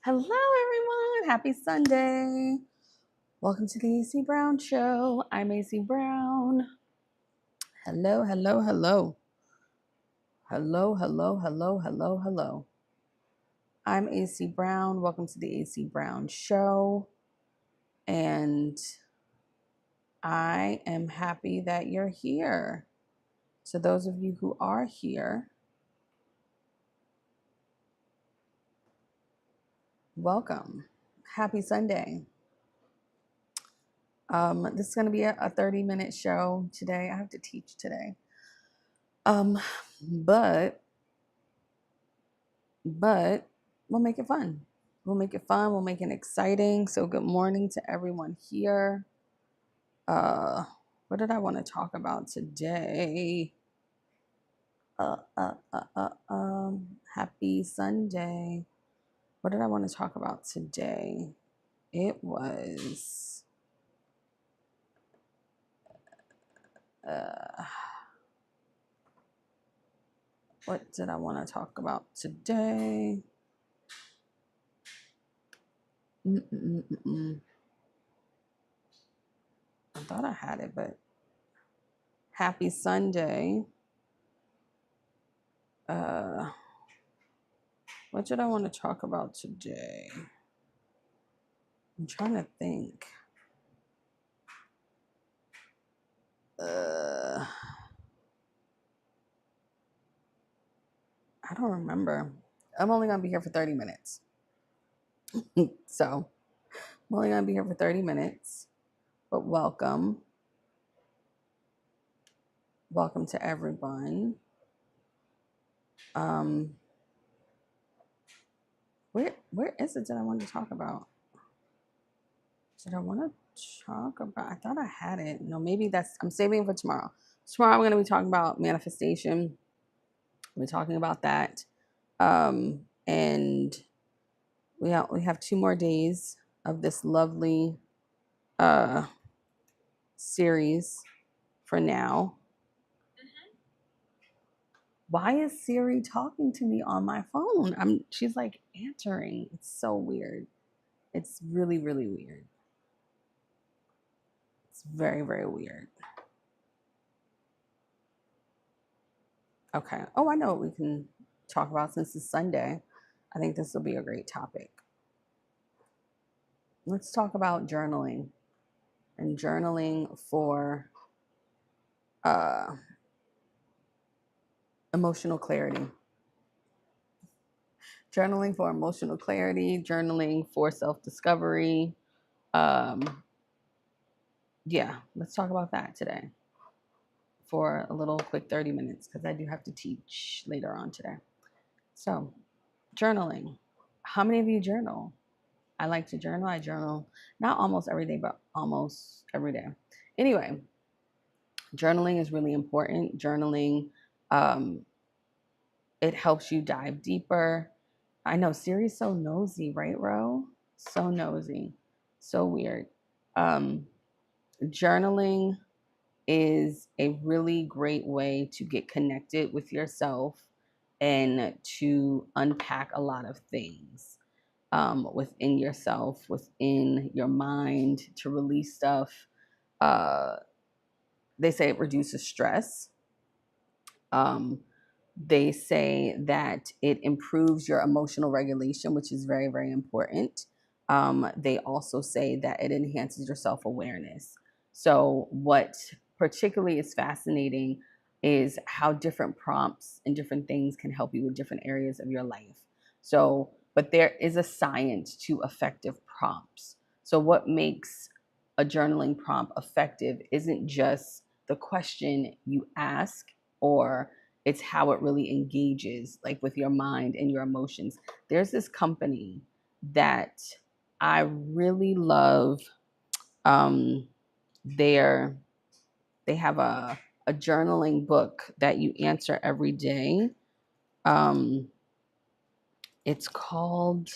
Hello, everyone. Happy Sunday. Welcome to the AC Brown Show. I'm AC Brown. Hello, hello, hello. Hello, hello, hello, hello, hello. I'm AC Brown. Welcome to the AC Brown Show. And I am happy that you're here. To those of you who are here, welcome. Happy Sunday. This is going to be a 30-minute show today. I have to teach today. But we'll make it fun. We'll make it fun. We'll make it exciting. So good morning to everyone here. What did I want to talk about today? Happy Sunday. What did I want to talk about today? It was what did I want to talk about today? I thought I had it, but happy Sunday. What did I want to talk about today? I'm trying to think. I don't remember. I'm only going to be here for 30 minutes. So I'm only going to be here for 30 minutes. But welcome. Welcome to everyone. Where is it that I want to talk about? Did I want to talk about? I thought I had it. No, maybe I'm saving it for tomorrow. Tomorrow I'm going to be talking about manifestation. We're talking about that. And we have 2 more days of this lovely series for now. Why is Siri talking to me on my phone? She's like answering. It's so weird. It's really, really weird. It's very, very weird. Okay. Oh, I know what we can talk about since it's Sunday. I think this will be a great topic. Let's talk about journaling and journaling for emotional clarity. Journaling for emotional clarity, journaling for self-discovery. Yeah, let's talk about that today for a little quick 30 minutes because I do have to teach later on today. So, journaling. How many of you journal? I like to journal. I journal not almost every day, but almost every day. Anyway, journaling is really important. Journaling, it helps you dive deeper. I know Siri's so nosy, right, Ro? So nosy. So weird. Journaling is a really great way to get connected with yourself and to unpack a lot of things within yourself, within your mind, to release stuff. They say it reduces stress. They say that it improves your emotional regulation, which is very, very important. They also say that it enhances your self-awareness. So what particularly is fascinating is how different prompts and different things can help you with different areas of your life. So, but there is a science to effective prompts. So what makes a journaling prompt effective isn't just the question you ask, or it's how it really engages like with your mind and your emotions. There's this company that I really love. They have a journaling book that you answer every day. It's called,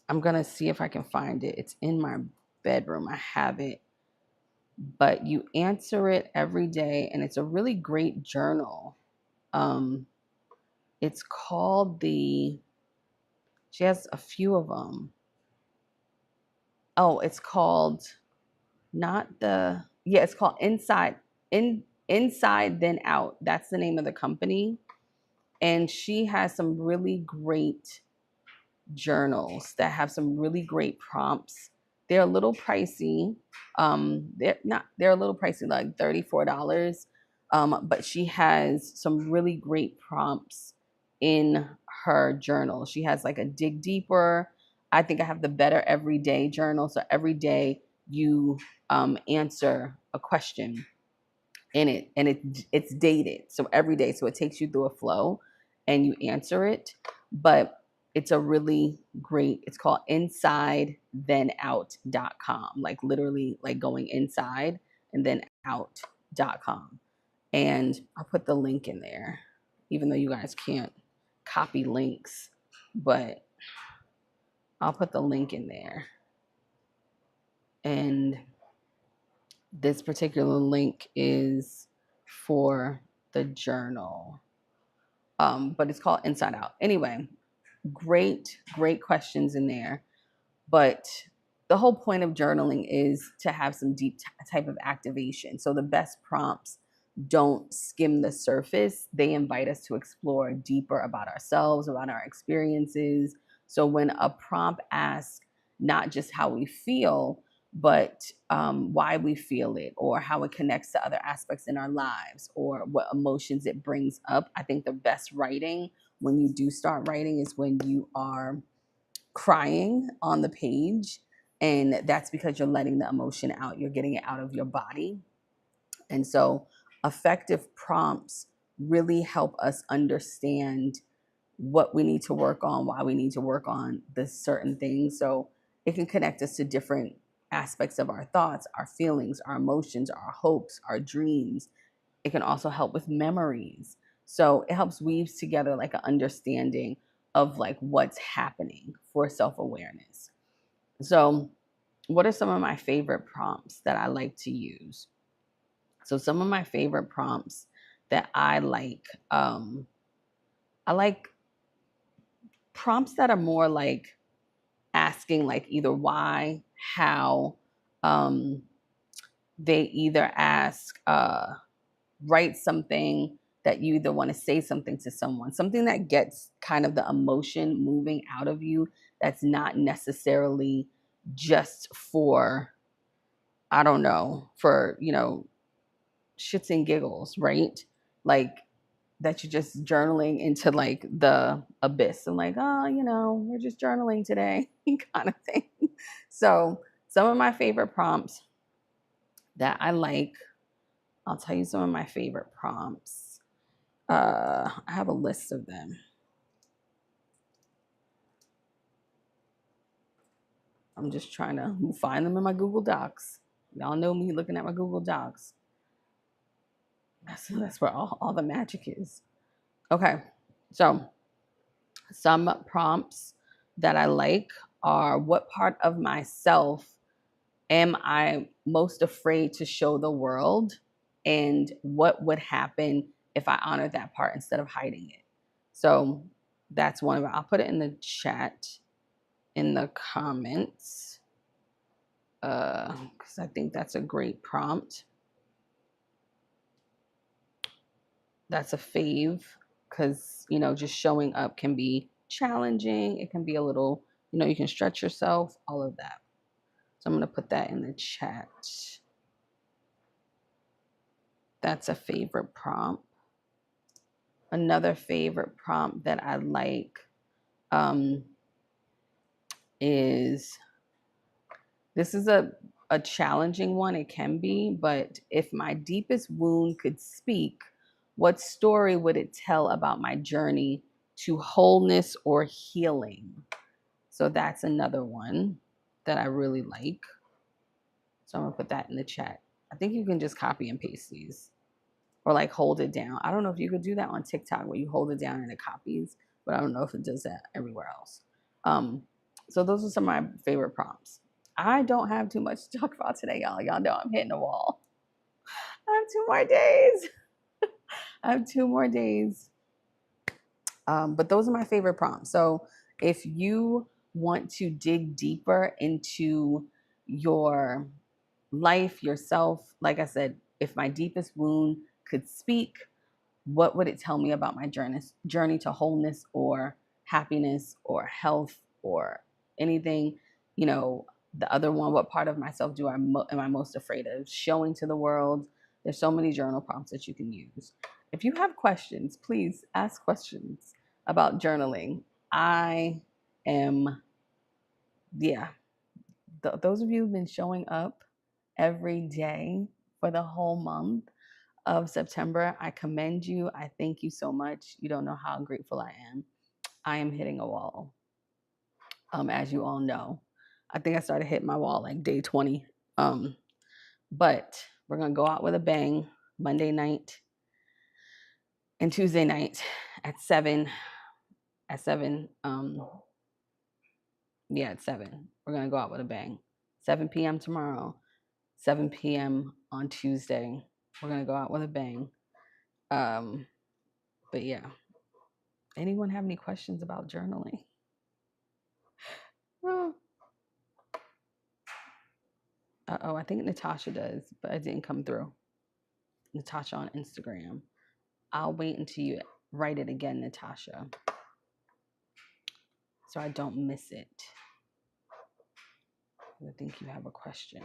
I'm gonna see if I can find it. It's in my bedroom. I have it. But you answer it every day, and it's a really great journal. It's called the She has a few of them. Oh, it's called it's called Inside Then Out. That's the name of the company. And she has some really great journals that have some really great prompts. They're a little pricey. They're a little pricey, like $34. But she has some really great prompts in her journal. She has like a dig deeper. I think I have the better everyday journal. So every day you answer a question in it, and it's dated. So every day, so it takes you through a flow and you answer it. But it's a really great, it's called insidethenout.com, like literally like going inside and then out.com. And I'll put the link in there, even though you guys can't copy links, but I'll put the link in there. And this particular link is for the journal. But it's called Inside Out. Anyway, great questions in there. But the whole point of journaling is to have some deep type of activation. So the best prompts don't skim the surface. They invite us to explore deeper about ourselves, about our experiences. So when a prompt asks not just how we feel, but why we feel it, or how it connects to other aspects in our lives, or what emotions it brings up. I think the best writing, when you do start writing, is when you are crying on the page, and that's because you're letting the emotion out. You're getting it out of your body. And so effective prompts really help us understand what we need to work on, why we need to work on this certain thing. So it can connect us to different aspects of our thoughts, our feelings, our emotions, our hopes, our dreams. It can also help with memories. So it helps weave together like an understanding of like what's happening for self-awareness. So what are some of my favorite prompts that I like to use? So some of my favorite prompts that I like prompts that are more like asking like either why, how. They either ask, write something that you either want to say something to someone, something that gets kind of the emotion moving out of you, that's not necessarily just for, I don't know, for, shits and giggles, right? Like that you're just journaling into like the abyss and like, oh, we're just journaling today kind of thing. So some of my favorite prompts that I like, I'll tell you some of my favorite prompts. I have a list of them. I'm just trying to find them in my Google Docs. Y'all know me looking at my Google Docs. That's where all the magic is. Okay, so some prompts that I like are, what part of myself am I most afraid to show the world? And what would happen if I honor that part instead of hiding it? So that's one of it. I'll put it in the chat, in the comments, because I think that's a great prompt. That's a fave, because, just showing up can be challenging. It can be a little, you can stretch yourself, all of that. So I'm going to put that in the chat. That's a favorite prompt. Another favorite prompt that I like is, this is a challenging one. It can be, but if my deepest wound could speak, what story would it tell about my journey to wholeness or healing? So that's another one that I really like. So I'm gonna put that in the chat. I think you can just copy and paste these, or like hold it down. I don't know if you could do that on TikTok where you hold it down and it copies, but I don't know if it does that everywhere else. So those are some of my favorite prompts. I don't have too much to talk about today, y'all. Y'all know I'm hitting the wall. I have 2 more days. I have 2 more days. But those are my favorite prompts. So if you want to dig deeper into your life, yourself, like I said, if my deepest wound could speak, what would it tell me about my journey to wholeness or happiness or health or anything? You know, the other one, what part of myself am I most afraid of showing to the world? There's so many journal prompts that you can use. If you have questions, please ask questions about journaling. I am, yeah, those of you who've been showing up every day for the whole month of September, I commend you. I thank you so much. You don't know how grateful I am. I am hitting a wall, as you all know. I think I started hitting my wall like day 20. But we're going to go out with a bang Monday night and Tuesday night at 7. At 7. At 7. We're going to go out with a bang. 7 p.m. tomorrow, 7 p.m. on Tuesday. We're going to go out with a bang. But yeah. Anyone have any questions about journaling? Oh. I think Natasha does, but it didn't come through. Natasha on Instagram. I'll wait until you write it again, Natasha, so I don't miss it. I think you have a question.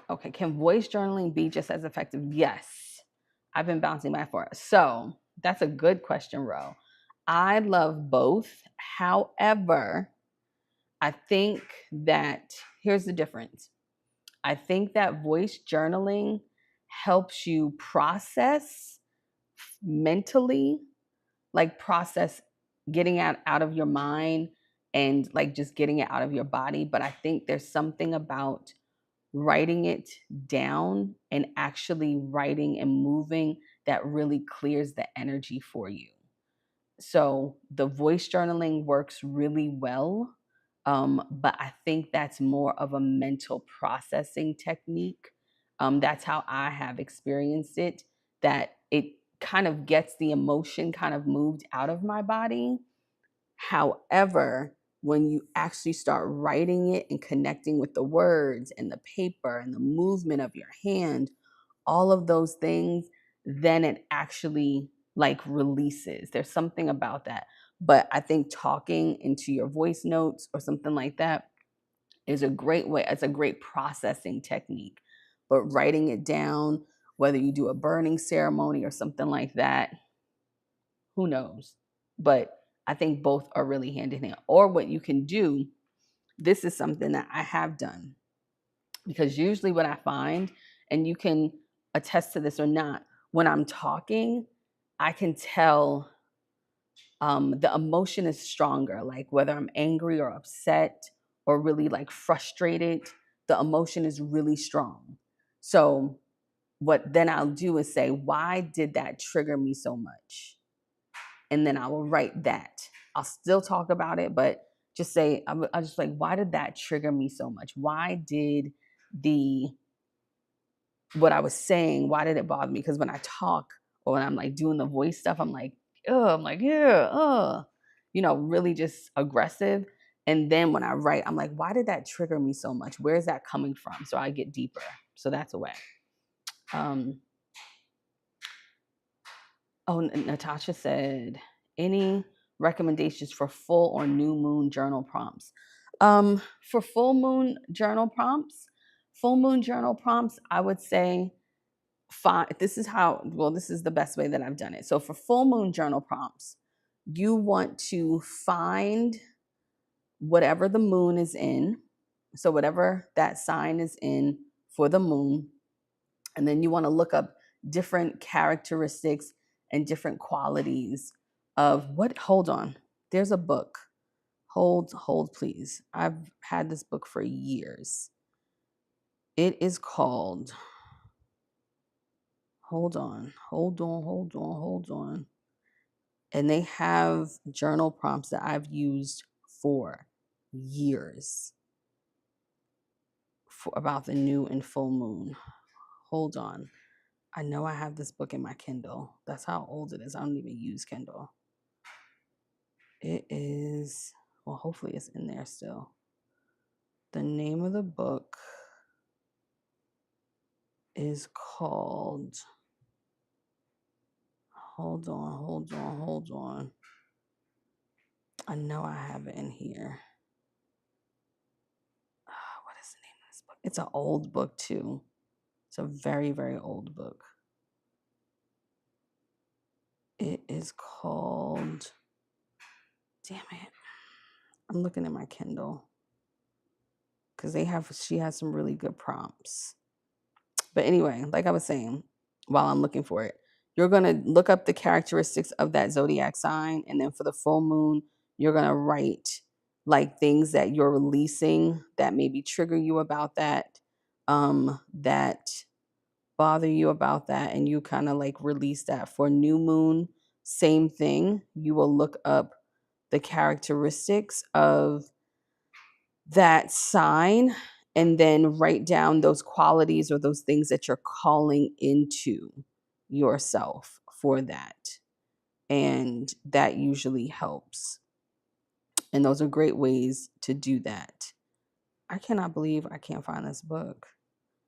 Okay, can voice journaling be just as effective? Yes. I've been bouncing back for it. So that's a good question, Ro. I love both. However, I think that here's the difference. I think that voice journaling helps you process mentally, like process getting out of your mind and like just getting it out of your body. But I think there's something about writing it down and actually writing and moving that really clears the energy for you. So the voice journaling works really well. But I think that's more of a mental processing technique. That's how I have experienced it, that it kind of gets the emotion kind of moved out of my body. However, when you actually start writing it and connecting with the words and the paper and the movement of your hand, all of those things, then it actually like releases. There's something about that. But I think talking into your voice notes or something like that is a great way. It's a great processing technique. But writing it down, whether you do a burning ceremony or something like that, who knows? But I think both are really hand in hand. Or what you can do, this is something that I have done, because usually what I find, and you can attest to this or not, when I'm talking, I can tell the emotion is stronger, like whether I'm angry or upset or really like frustrated, the emotion is really strong. So what then I'll do is say, why did that trigger me so much? And then I will write that. I'll still talk about it, but just say, I just like, why did that trigger me so much? Why did what I was saying, why did it bother me? Because when I talk or when I'm like doing the voice stuff, I'm like, yeah, really just aggressive. And then when I write, I'm like, why did that trigger me so much? Where is that coming from? So I get deeper. So that's a way. Natasha said, any recommendations for full or new moon journal prompts? For full moon journal prompts, I would say, this is the best way that I've done it. So for full moon journal prompts, you want to find whatever the moon is in. So whatever that sign is in for the moon. And then you want to look up different characteristics and different qualities of hold on. There's a book. Hold, please. I've had this book for years. It is called, hold on. And they have journal prompts that I've used for years about the new and full moon. Hold on. I know I have this book in my Kindle. That's how old it is. I don't even use Kindle. It is, well, hopefully it's in there still. The name of the book is called, hold on. I know I have it in here. What is the name of this book? It's an old book too. It's a very, very old book. It is called, damn it. I'm looking at my Kindle because she has some really good prompts. But anyway, like I was saying, while I'm looking for it, you're going to look up the characteristics of that zodiac sign. And then for the full moon, you're going to write like things that you're releasing that maybe trigger you about that, that bother you about that. And you kind of like release that. For new moon, same thing. You will look up the characteristics of that sign and then write down those qualities or those things that you're calling into yourself for that. And that usually helps. And those are great ways to do that. I cannot believe I can't find this book.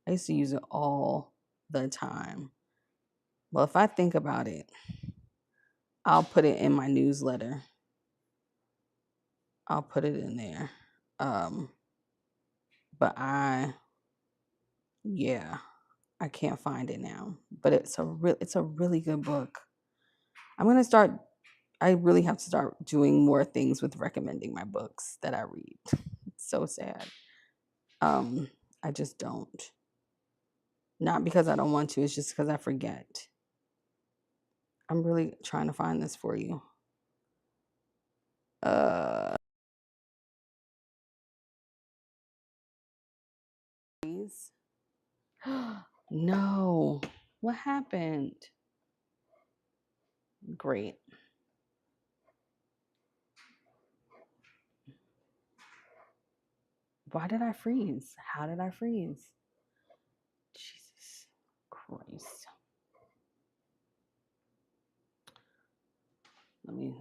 I used to use it all the time. Well, if I think about it, I'll put it in my newsletter. I'll put it in there. But yeah, I can't find it now. But it's a really good book. I'm gonna start. I really have to start doing more things with recommending my books that I read. It's so sad. I just don't. Not because I don't want to. It's just because I forget. I'm really trying to find this for you. Please. No. What happened? Great. Why did I freeze? How did I freeze? Jesus Christ. Let me